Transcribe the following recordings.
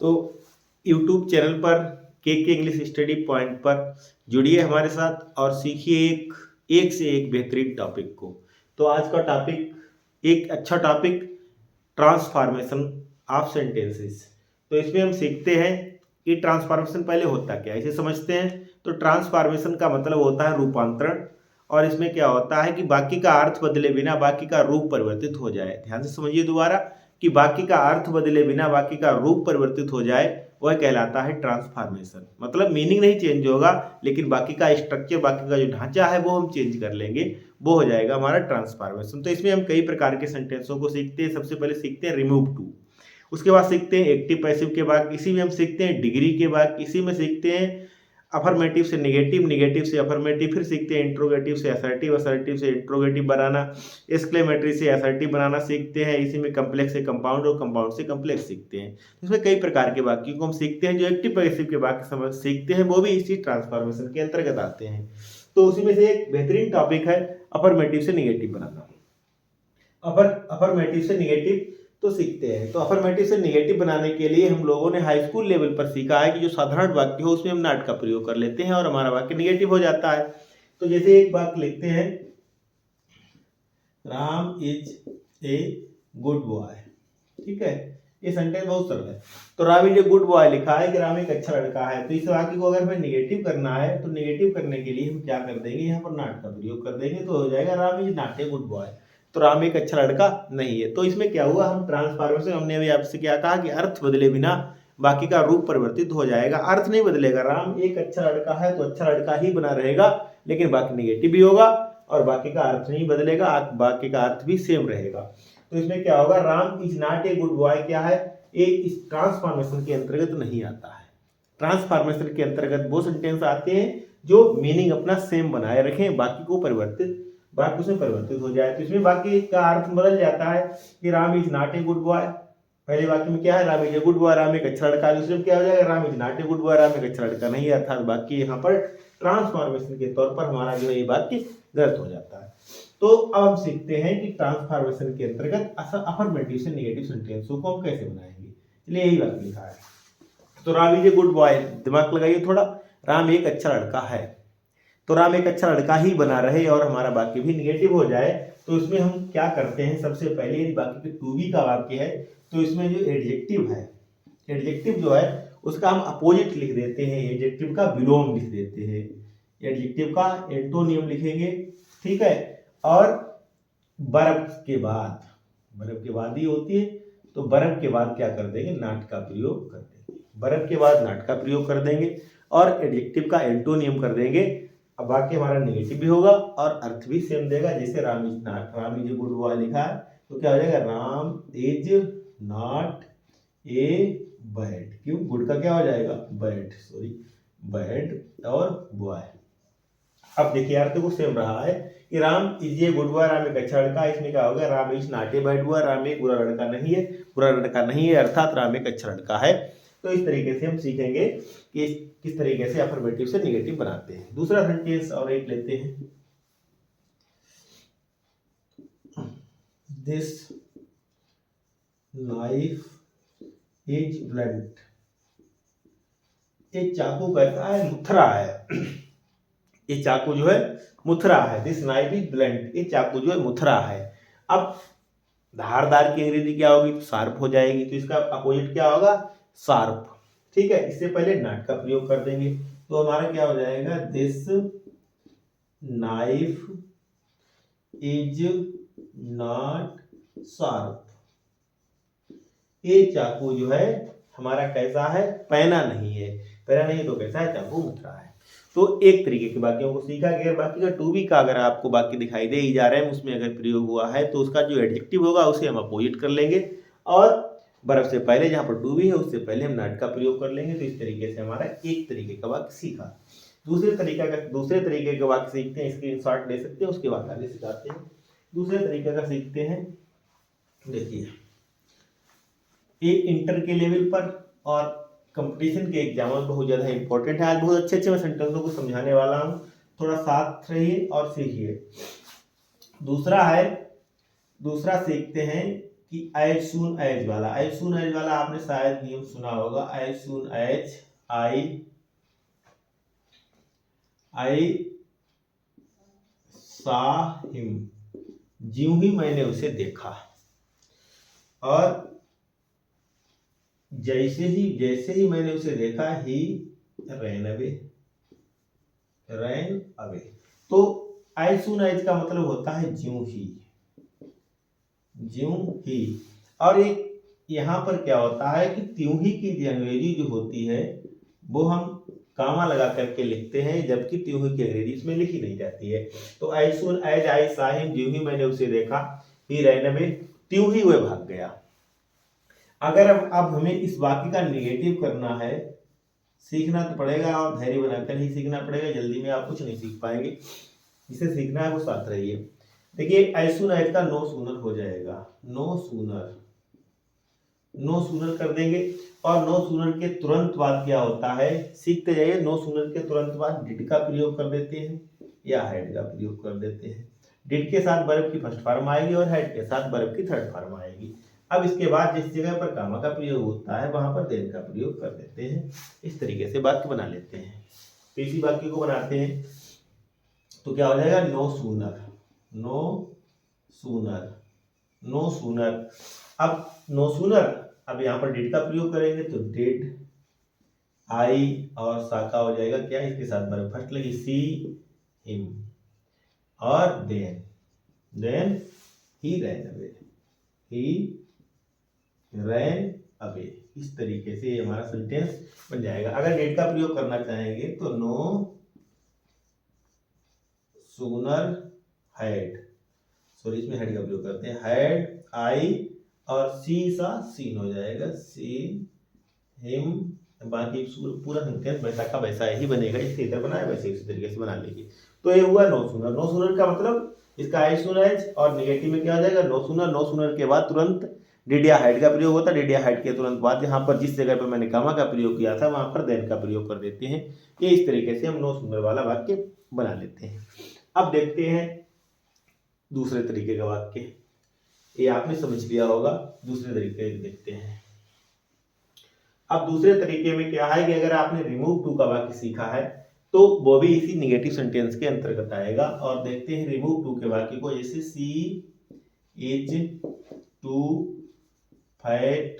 तो YouTube channel पर के इंग्लिश स्टडी पॉइंट पर जुड़िए हमारे साथ और सीखिए एक से एक बेहतरीन टॉपिक को। तो आज का टॉपिक एक अच्छा टॉपिक, ट्रांसफॉर्मेशन ऑफ सेंटेंसेस। तो इसमें हम सीखते हैं कि ट्रांसफॉर्मेशन पहले होता क्या है, इसे समझते हैं। तो ट्रांसफॉर्मेशन का मतलब होता है रूपांतरण, और इसमें क्या होता है कि बाकी का अर्थ बदले बिना बाकी का रूप परिवर्तित हो जाए। ध्यान से समझिए दोबारा कि बाकी का अर्थ बदले बिना बाकी का रूप परिवर्तित हो जाए, वह कहलाता है ट्रांसफॉर्मेशन। मतलब मीनिंग नहीं चेंज होगा, लेकिन बाकी का स्ट्रक्चर, बाकी का जो ढांचा है वो हम चेंज कर लेंगे, वो हो जाएगा हमारा ट्रांसफॉर्मेशन। तो इसमें हम कई प्रकार के सेंटेंसों को सीखते हैं। सबसे पहले सीखते हैं रिमूव टू, उसके बाद सीखते हैं एक्टिव पैसिव के बाद, इसी में हम सीखते हैं डिग्री के बाद, इसी में सीखते हैं अफर्मेटिव से निगेटिव, निगेटिव से अफर्मेटिव, फिर सीखते हैं इंट्रोगेटिव से असर्टिव, असर्टिव से इंट्रोगेटिव बनाना, एक्सक्लेमेटरी से असर्टिव बनाना सीखते हैं। इसी में कम्प्लेक्स से कंपाउंड और कंपाउंड से कम्प्लेक्स सीखते हैं। इसमें कई प्रकार के वाक्यों को हम सीखते हैं। जो एक्टिव पैसिव के वाक्य समझ सीखते हैं वो भी इसी ट्रांसफॉर्मेशन के अंतर्गत आते हैं। तो उसी में से एक बेहतरीन टॉपिक है अफर्मेटिव से निगेटिव बनाना। अफर्मेटिव से निगेटिव तो सीखते हैं। तो अफर्मेटिव से निगेटिव बनाने के लिए हम लोगों ने हाई स्कूल लेवल पर सीखा है कि जो साधारण वाक्य हो उसमें हम नॉट का प्रयोग कर लेते हैं और हमारा वाक्य निगेटिव हो जाता है। तो जैसे एक वाक्य लिखते हैं, Ram is a good boy. ठीक है, ये सेंटेंस बहुत सरल है। तो Ram is a good boy लिखा है कि राम एक अच्छा लड़का है। तो इस वाक्य को अगर हमें निगेटिव करना है तो निगेटिव करने के लिए हम क्या कर देंगे, यहाँ पर नॉट का प्रयोग कर देंगे, तो हो जाएगा Ram is not a good boy. तो राम एक अच्छा लड़का नहीं है। तो इसमें क्या हुआ, हम ट्रांसफॉर्मेशन, हमने अभी आपसे क्या कहा कि अर्थ बदले बिना बाकी का रूप परिवर्तित हो जाएगा। अर्थ नहीं बदलेगा, राम एक अच्छा लड़का है तो अच्छा लड़का ही बना रहेगा, लेकिन बाकी निगेटिव भी होगा और बाकी का अर्थ नहीं बदलेगा, बाकी का अर्थ भी सेम रहेगा। तो इसमें क्या होगा, Ram is not a good boy क्या है, एक इस ट्रांसफॉर्मेशन के अंतर्गत नहीं आता है। ट्रांसफॉर्मेशन के अंतर्गत वो सेंटेंस आते हैं जो मीनिंग अपना सेम बनाए रखें, बाकी को परिवर्तित, वाक्य उसमें परिवर्तित हो जाए। तो इसमें वाक्य का अर्थ बदल जाता है कि Ram is not a good boy. पहले वाक्य में क्या है, Ram is a good boy, Ram एक अच्छा लड़का है। दूसरे में क्या हो जाएगा, Ram is not a good boy, Ram एक अच्छा लड़का नहीं है। अर्थात वाक्य यहाँ पर ट्रांसफॉर्मेशन के तौर पर हमारा जो है ये वाक्य गलत हो जाता है। तो अब हम सीखते हैं कि ट्रांसफॉर्मेशन के अंतर्गत अफर्मेटिव से नेगेटिव सेंटेंसों को हम कैसे बनाएंगे। चलिए यही बात लिखा है। तो Ram is a good boy, दिमाग लगाइए थोड़ा, राम एक अच्छा लड़का है। तो राम एक अच्छा लड़का ही बना रहे और हमारा वाक्य भी निगेटिव हो जाए, तो इसमें हम क्या करते हैं, सबसे पहले यदि वाक्य टू बी का वाक्य है तो इसमें जो एडजेक्टिव है, एडजेक्टिव जो है उसका हम अपोजिट लिख देते हैं, एडजेक्टिव का विलोम लिख देते हैं, एडजेक्टिव का एंटोनियम लिखेंगे। ठीक है, और बर्फ के बाद, बर्फ के बाद ही होती है, तो बर्फ के बाद क्या कर देंगे, नॉट का प्रयोग कर देंगे। बर्फ के बाद नॉट का प्रयोग कर देंगे और एडजेक्टिव का एंटोनियम कर देंगे। अब वाक्य हमारा नेगेटिव भी होगा और अर्थ भी सेम देगा। जैसे Ram is not, Ram is a good boy लिखा है तो क्या हो जाएगा, Ram is not a bad. क्यों, गुड का क्या हो जाएगा, बैड, सॉरी बैड, और बॉय। अब देखिए अर्थ को सेम रहा है कि Ram is a good boy, Ram एक अच्छा लड़का है। इसमें क्या होगा, Ram is not a bad boy, Ram एक बुरा लड़का नहीं है, बुरा लड़का नहीं है, अर्थात राम एक अच्छा लड़का है। तो इस तरीके से हम सीखेंगे कि किस तरीके से अफर्मेटिव से निगेटिव बनाते हैं। दूसरा सेंटेंस और एक लेते हैं, दिस नाइफ इज ब्लंट। ये चाकू कैसा है, मुथरा है। ये चाकू जो है मुथरा है। दिस नाइफ इज ब्लंट, ये चाकू जो है मुथरा है। अब धारदार की अंग्रेजी क्या होगी, तो शार्प हो जाएगी। तो इसका अपोजिट क्या होगा, शार्प। ठीक है, इससे पहले नॉट का प्रयोग कर देंगे तो हमारा क्या हो जाएगा, this knife is not sharp. ये चाकू जो है हमारा कैसा है, पैना नहीं है, पैना नहीं तो कैसा है, चाकू मुथरा है। तो एक तरीके के वाक्यों को सीखा गया। बाकी का टू बी का अगर आपको वाक्य दिखाई दे ही जा रहे हैं उसमें अगर प्रयोग हुआ है तो उसका जो एडजेक्टिव होगा उसे हम अपोजिट कर लेंगे, और बर्फ से पहले जहाँ पर टू बी है उससे पहले हम नॉट का प्रयोग कर लेंगे। तो इस तरीके से हमारा एक तरीके का वाक्य सीखा। दूसरे तरीके का वाक्य सीखते हैं, स्क्रीनशॉट ले सकते हैं, उसके बाद आगे सिखाते हैं। दूसरे तरीके का सीखते हैं, देखिए एक इंटर के लेवल पर और कंपटीशन के एग्जाम में बहुत ज़्यादा इंपॉर्टेंट है। आज बहुत अच्छे अच्छे मैं सेंटेंसों को समझाने वाला हूँ, थोड़ा साथ रहिए और सीखिए। दूसरा सीखते हैं कि एज सून एज वाला, एज सून एज वाला आपने शायद नियम सुना होगा, एज सून एज आई सा हिम, ज्यों ही मैंने उसे देखा, और जैसे ही मैंने उसे देखा, ही रैन अवे। तो एज सून एज का मतलब होता है ज्यों ही। और एक यहाँ पर क्या होता है कि त्यों ही की अंग्रेजी जो होती है वो हम कामा लगा करके लिखते हैं, जबकि त्यों ही की अंग्रेजी इसमें लिखी नहीं जाती है। तो एज सून एज आई सा हिम, ज्यों ही मैंने उसे देखा, ही रैन अवे, त्यों ही वह भाग गया। अगर अब हमें इस वाक्य का निगेटिव करना है, सीखना तो पड़ेगा और धैर्य बनाकर ही सीखना पड़ेगा, जल्दी में आप कुछ नहीं सीख पाएंगे। जिसे सीखना है वो साथ रहिए। देखिए एज सून एज का नो सूनर हो जाएगा, नो सूनर कर देंगे। और नो सूनर के तुरंत बाद क्या होता है, सीखते जाइए। नो सूनर के तुरंत बाद डिड का प्रयोग कर देते हैं या हैड का प्रयोग कर देते हैं। डिड के साथ वर्ब की फर्स्ट फॉर्म आएगी और हैड के साथ वर्ब की थर्ड फॉर्म आएगी। अब इसके बाद जिस जगह पर कामा का प्रयोग होता है वहां पर देन का प्रयोग कर देते हैं। इस तरीके से वाक्य बना लेते हैं। तो इसी वाक्य को बनाते हैं तो क्या हो जाएगा, नो सूनर। अब नो सूनर, अब यहाँ पर डिड का प्रयोग करेंगे तो डिड, आई और सा का हो जाएगा क्या, इसके साथ वर्ब फर्स्ट लगी, सी हिम, और देन ही रैन अवे। इस तरीके से हमारा सेंटेंस बन जाएगा। अगर डिड का प्रयोग करना चाहेंगे तो नो सूनर हैड, सॉरी इसमें हैड का प्रयोग करते हैं, हैड आई और सी सा सीन हो जाएगा, सीन हिम। बाकी पूरा सेंटेंस वैसा का वैसा ही बनेगा, इससे इधर बनाया वैसे इसी तरीके से बना लीजिए। तो ये हुआ नो सूनर का मतलब इसका एज सून एज, और नेगेटिव में क्या हो जाएगा, नो सूनर के बाद तुरंत डिड या हैड का प्रयोग होता है। डिड या हैड के तुरंत बाद यहाँ पर जिस जगह पर मैंने कामा का प्रयोग किया था वहां पर देन का प्रयोग कर देते हैं। ये इस तरीके से हम नो सूनर वाला वाक्य बना लेते हैं। अब देखते हैं दूसरे तरीके का वाक्य, ये आपने समझ लिया होगा। दूसरे तरीके देखते हैं। अब दूसरे तरीके में क्या है कि अगर आपने रिमूव टू का वाक्य सीखा है तो वो भी इसी निगेटिव सेंटेंस के अंतर्गत आएगा। और देखते हैं रिमूव टू के वाक्य को, जैसे she is too fat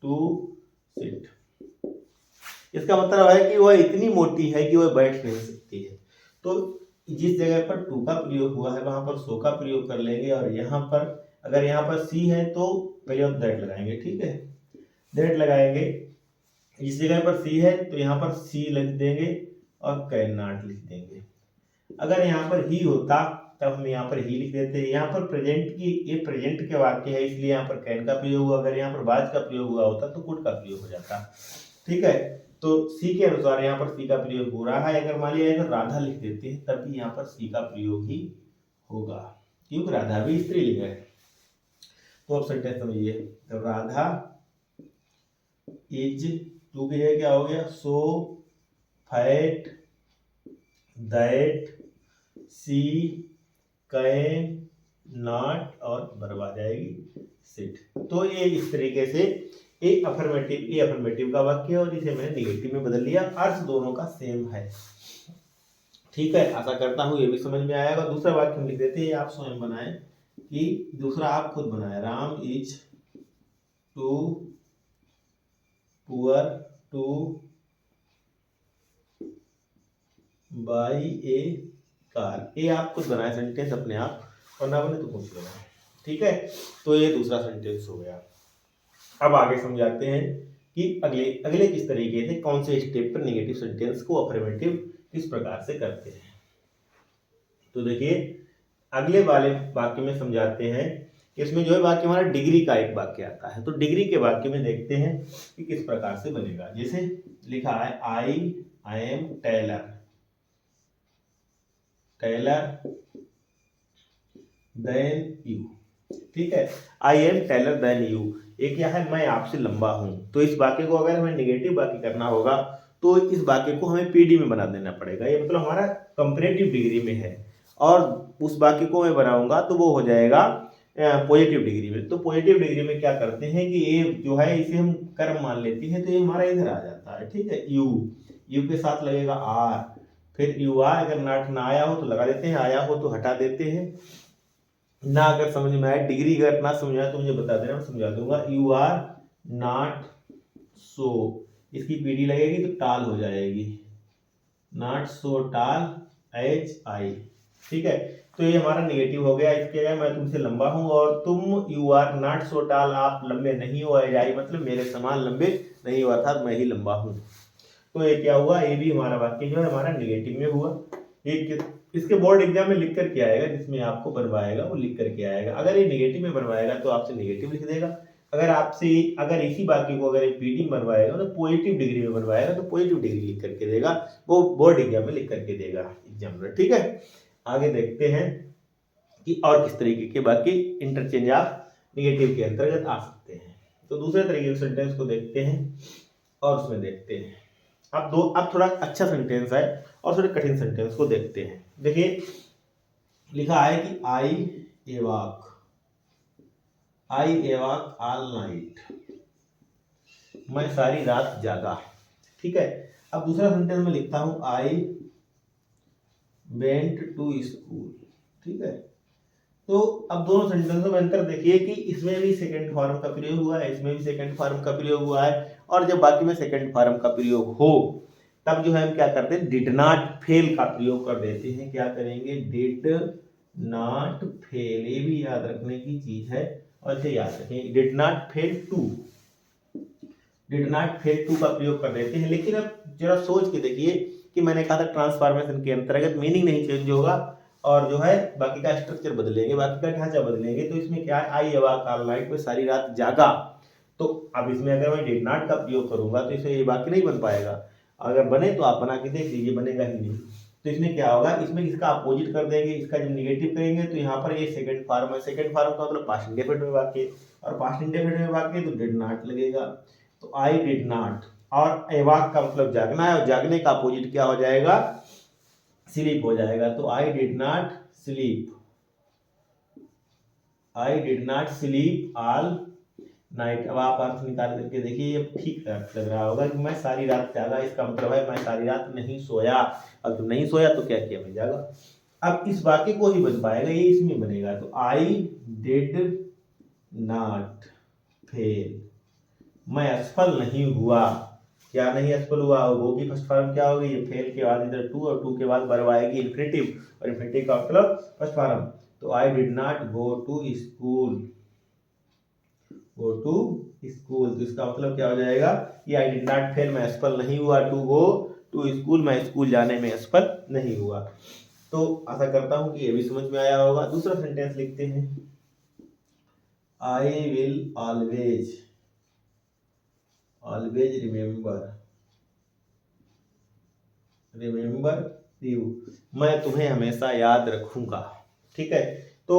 to sit. इसका मतलब है कि वह इतनी मोटी है कि वह बैठ नहीं सकती है। तो जिस जगह पर टू का प्रयोग हुआ है वहां पर सो का प्रयोग कर लेंगे, और यहाँ पर अगर यहाँ पर सी है तो पहले हम दैट लगाएंगे, ठीक है, दैट लगाएंगे। जिस जगह पर सी है तो यहाँ पर सी लिख देंगे और कैन नॉट लिख देंगे। अगर यहाँ पर ही होता तब हम यहाँ पर ही लिख देते हैं। यहाँ पर प्रेजेंट की, ये प्रेजेंट के वाक्य है इसलिए यहाँ पर कैन का प्रयोग हुआ। अगर यहाँ पर बाज का प्रयोग हुआ होता तो कुड का प्रयोग हो जाता, ठीक है। तो सी के अनुसार यहाँ पर सी का प्रयोग हो रहा है। अगर मान लिया अगर राधा लिख देते हैं तब भी यहाँ पर सी का प्रयोग ही होगा, क्योंकि राधा भी स्त्रीलिंग है। तो अब सेंटेंस समझिए, राधा इज, टू की जगह क्या हो गया, so fat that she can not, और वर्ब आ जाएगी सिट। तो ये इस तरीके से एक अफर्मेटिव का वाक्य है और इसे मैंने निगेटिव में बदल लिया। अर्थ दोनों का सेम है, ठीक है। आशा करता हूँ ये भी समझ में आएगा। दूसरा वाक्य हम लिख देते हैं, आप स्वयं बनाएं, कि दूसरा आप खुद बनाएं। Ram is too poor to buy a car. ये आप खुद बनाए सेंटेंस अपने आप, और ना बने तो पूछ लेना, ठीक है। तो ये दूसरा सेंटेंस हो गया। अब आगे समझाते हैं कि अगले किस तरीके से, कौन से स्टेप पर नेगेटिव सेंटेंस को अफर्मेटिव किस प्रकार से करते हैं। तो देखिए अगले वाले वाक्य में समझाते हैं कि इसमें जो है वाक्य हमारा डिग्री का एक वाक्य आता है। तो डिग्री के वाक्य में देखते हैं कि किस प्रकार से बनेगा। जैसे लिखा है I am taller than you, ठीक है। I am taller than you, एक क्या है, मैं आपसे लंबा हूं। तो इस वाक्य को अगर हमें नेगेटिव वाक्य करना होगा तो इस वाक्य को हमें पीडी में बना देना पड़ेगा। ये मतलब हमारा कंपैरेटिव डिग्री में है, और उस वाक्य को मैं बनाऊंगा तो वो हो जाएगा पॉजिटिव डिग्री में। तो पॉजिटिव डिग्री में क्या करते हैं कि ये जो है इसे हम कर्म मान लेते हैं, तो ये हमारा इधर आ जाता है, ठीक है। यू के साथ लगेगा आर, फिर यू आर अगर नाट ना आया हो तो लगा देते हैं, आया हो तो हटा देते हैं। ना अगर समझ में आए, डिग्री अगर ना समझ आए तो मुझे बता देना, मैं समझा दूंगा। यू आर नॉट सो, इसकी पीडी लगेगी तो टाल हो जाएगी, नॉट सो टाल एच आई, ठीक है। तो ये हमारा नेगेटिव हो गया। इसके क्या, मैं तुमसे लंबा हूं और तुम यू आर नॉट सो टाल, आप लंबे नहीं हो, एज आई मतलब मेरे समान लंबे नहीं हुआ था, मैं ही लंबा हूं। तो ये क्या हुआ, ये भी हमारा वाक्य जो है हमारा नेगेटिव में हुआ। ये इसके बोर्ड एग्जाम में लिख करके आएगा, जिसमें आपको बनवाएगा वो लिख करके आएगा। अगर ये नेगेटिव में बनवाएगा तो आपसे नेगेटिव लिख देगा, अगर इसी वाक्य को अगर पीडी में बनवाएगा तो पॉजिटिव डिग्री में बनवाएगा तो पॉजिटिव डिग्री लिख करके देगा, वो बोर्ड एग्जाम में लिख करके देगा एग्जामिनर, ठीक है। आगे देखते हैं कि और किस तरीके के वाक्य इंटरचेंज ऑफ नेगेटिव के अंतर्गत आ सकते हैं। तो दूसरे तरीके के सेंटेंस को देखते हैं और उसमें देखते हैं। अब थोड़ा अच्छा सेंटेंस है और थोड़े कठिन सेंटेंस को देखते हैं। देखिए लिखा है कि आई एवाक ऑल नाइट, मैं सारी रात जागा, ठीक है। अब दूसरा सेंटेंस में लिखता हूं आई वेंट टू स्कूल, ठीक है। तो अब दोनों सेंटेंसों में अंतर देखिए कि इसमें भी सेकंड फॉर्म का प्रयोग हुआ है, इसमें भी सेकंड फॉर्म का प्रयोग हुआ है, और जब बाकी में सेकंड फॉर्म का प्रयोग हो तब जो है हम क्या करते हैं, डिड नॉट फेल का प्रयोग कर देते हैं। क्या करेंगे, डिड नॉट फेल, ये भी याद रखने की चीज है, और इसे याद रखें, डिड नॉट फेल टू का प्रयोग कर देते हैं। लेकिन अब जरा सोच के देखिए कि मैंने कहा था ट्रांसफॉर्मेशन के अंतर्गत मीनिंग नहीं चेंज होगा और जो है बाकी का स्ट्रक्चर बदलेंगे, बाकी का ढांचा बदलेंगे। तो इसमें क्या है, आई अवाक ऑल नाइट, में सारी रात जागा। तो अब इसमें अगर मैं डिड नॉट का प्रयोग करूंगा तो इसमें ये वाक्य नहीं बन पाएगा, अगर बने तो आप बना के देख लीजिए, बनेगा ही नहीं। तो इसमें क्या होगा, इसमें इसका अपोजिट कर देंगे, इसका जब निगेटिव करेंगे तो यहाँ पर ये सेकंड फॉर्म है, सेकंड फॉर्म का मतलब पास्ट इंडेफिनिट में वाक्य, और पास्ट इंडेफिनिट में वाक्य तो डिड नॉट लगेगा। तो आई डिड नॉट, और एवाक का मतलब जागना है, और जागने का अपोजिट क्या हो जाएगा, स्लीप हो जाएगा। तो I did not sleep all night. अब आप अर्थ निकाल करके देखिए, ये ठीक अर्थ लग रहा होगा कि मैं सारी रात जागा, इसका मतलब है मैं सारी रात नहीं सोया। अब तो नहीं सोया तो क्या किया, मैं जागा। अब इस वाक्य को ही बन पाएगा, ये इसमें बनेगा। तो आई डिड नॉट फेल, मैं असफल नहीं हुआ। क्या नहीं असफल हुआ, वो की फर्स्ट फॉर्म क्या होगी, ये फेल के बाद इधर टू, और टू के बाद वर्ब आएगी इन्फिनिटिव, और इन्फिनिटिव का मतलब फर्स्ट फॉर्म। तो I did not go to school, तो इसका मतलब क्या हो जाएगा कि आई डिड नॉट फेल, मैं असफल नहीं हुआ, टू गो टू स्कूल, मैं स्कूल जाने में असफल नहीं हुआ। तो आशा करता हूं कि ये भी समझ में आया होगा। दूसरा सेंटेंस लिखते हैं, I will always remember you, मैं तुम्हें हमेशा याद रखूंगा, ठीक है। तो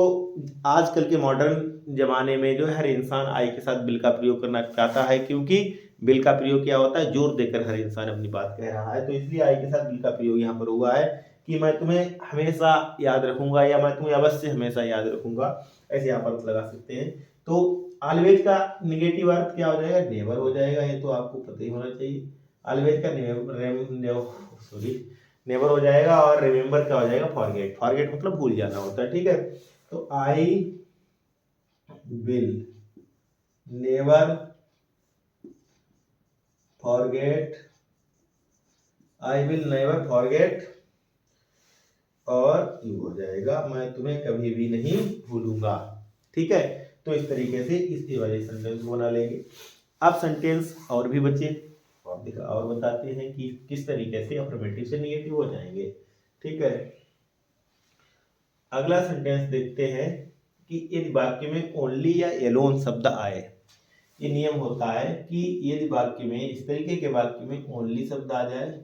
आजकल के मॉडर्न जमाने में जो है हर इंसान आई के साथ बिल का प्रयोग करना चाहता है, क्योंकि बिल का प्रयोग क्या होता है, जोर देकर हर इंसान अपनी बात कह रहा है। तो इसलिए आई के साथ बिल का प्रयोग यहाँ पर हुआ है कि मैं तुम्हें हमेशा याद रखूंगा, या मैं तुम्हें अवश्य हमेशा याद रखूंगा, ऐसे आप अर्थ लगा सकते हैं। तो ऑलवेज का निगेटिव अर्थ क्या हो जाएगा, नेवर हो जाएगा, ये तो आपको पता ही होना चाहिए। ऑलवेज का नेवर हो जाएगा, और रिमेंबर क्या हो जाएगा, फॉरगेट मतलब भूल जाना होता है, ठीक है। तो आई विल नेवर फॉरगेट और यू हो जाएगा, मैं तुम्हें कभी भी नहीं भूलूंगा, ठीक है। तो इस तरीके से इस वाले सेंटेंस को बना लेंगे। अब सेंटेंस और भी बचे, और बताते हैं कि किस तरीके से अफर्मेटिव से निगेटिव हो जाएंगे, ठीक है। अगला सेंटेंस देखते हैं कि यदि वाक्य में ओनली या एलोन शब्द आए, ये नियम होता है कि यदि वाक्य में इस तरीके के वाक्य में ओनली शब्द आ जाए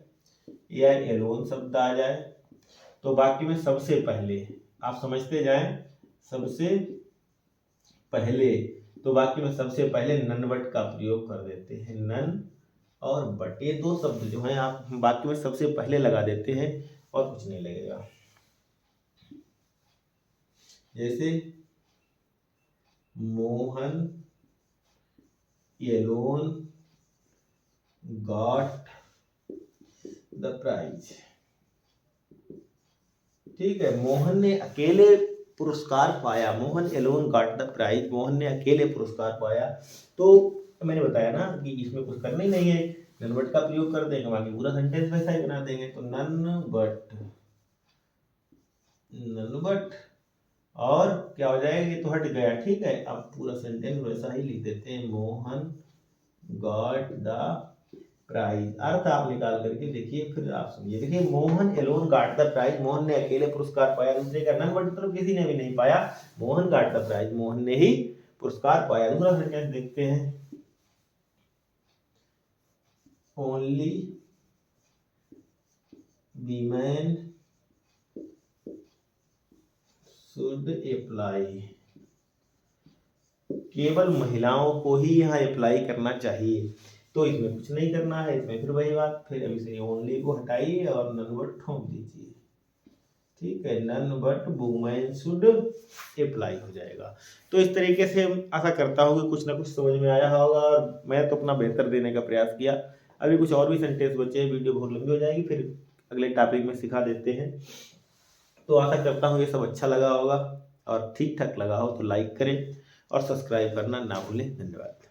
या एलोन शब्द आ जाए, तो वाक्य में सबसे पहले आप समझते जाएं, सबसे पहले, तो वाक्य में सबसे पहले नन बट का प्रयोग कर देते हैं, नन और बट, ये दो शब्द जो हैं आप वाक्य में सबसे पहले लगा देते हैं और कुछ नहीं लगेगा। जैसे Mohan alone got the prize. ठीक है, मोहन ने अकेले पुरस्कार पाया, Mohan alone got the prize, Mohan ने अकेले पुरस्कार पाया। तो मैंने बताया ना कि इसमें कुछ करना ही नहीं है, नन बट का प्रयोग कर देंगे, बाकी पूरा सेंटेंस वैसा ही बना देंगे। तो नन बट और क्या हो जाएगा, ये तो हट गया। ठीक है, अब पूरा सेंटेंस वैसा ही लिख देते हैं, मोहन गॉट द प्राइज। अर्थ आप निकाल करके देखिए, फिर आप समझिए। देखिए, Mohan alone got the prize, Mohan ने अकेले पुरस्कार पाया। दूसरे का नन बट तो किसी ने भी नहीं पाया, Mohan got the prize, Mohan ने ही पुरस्कार पाया। दूसरा सेंटेंस देखते हैं, ओनली वीमेन शुड अप्लाई, केवल महिलाओं को ही यहाँ अप्लाई करना चाहिए। तो इसमें कुछ नहीं करना है, इसमें फिर वही बात, फिर अभी से ओनली को हटाइए और नन बट ठोक दीजिए। ठीक है, none but women should apply हो जाएगा। तो इस तरीके से आशा करता हूँ कि कुछ ना कुछ समझ में आया होगा, और मैं तो अपना बेहतर देने का प्रयास किया। अभी कुछ और भी सेंटेंस बचे हैं, वीडियो बहुत लंबी हो जाएगी, फिर अगले टॉपिक में सिखा देते हैं। तो आशा करता हूँ ये सब अच्छा लगा होगा, और ठीक ठाक लगा हो तो लाइक करें और सब्सक्राइब करना ना भूलें। धन्यवाद।